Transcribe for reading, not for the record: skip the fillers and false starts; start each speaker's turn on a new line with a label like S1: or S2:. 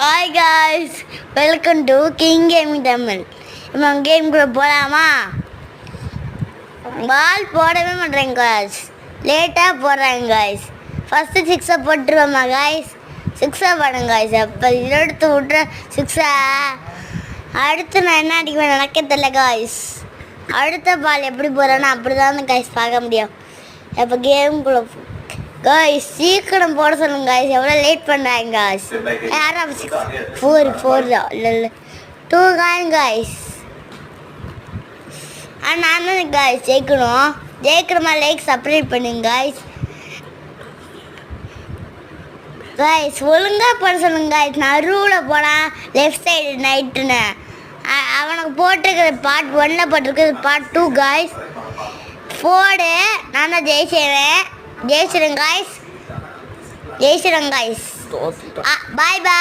S1: Hi guys, welcome to king gaming Tamil. நம்ம கேமுக்குள்ளே போகலாமா? பால் போடவே மாட்டேங்க காய்ஸ், லேட்டாக போடுறாங்க காய்ஸ். ஃபஸ்ட்டு சிக்ஸை போட்டுருவோமா காய்ஸ்? சிக்ஸாக போடுங்க காய்ஸ். அப்போ எடுத்து விட்ற சிக்ஸா. அடுத்து நான் என்ன அடிக்குவேன் நடக்க தெரியல காய்ஸ். அடுத்த பால் எப்படி போடுறேன்னா அப்படி தான் காய்ஸ் பார்க்க முடியும். இப்போ கேமுக்குள்ளே காய்ஸ் சீக்கிரம் போட சொல்லுங்க காய்ஸ். எவ்வளோ லேட் பண்ணுறாங்க காய்ஸ். யாரும் 4 தான் இல்லை 2 காய்ஸ். நான் தான் காய்ஸ் ஜெயிக்கணுமா லைக் சப்ஸ்கிரைப் பண்ணுங்க காய்ஸ். காய்ஸ் ஒழுங்காக போட சொல்லுங்க காய்ஸ். நடுவில் போனால் லெஃப்ட் சைடு நைட்டுன்னு அவனுக்கு போட்டிருக்கிறது பார்ட் 1 போட்டிருக்கிறது பார்ட் 2 காய்ஸ். போடு, நான் தான் ஜெயிச்சிடுறேன் காய்ஸ். பாய் பாய்.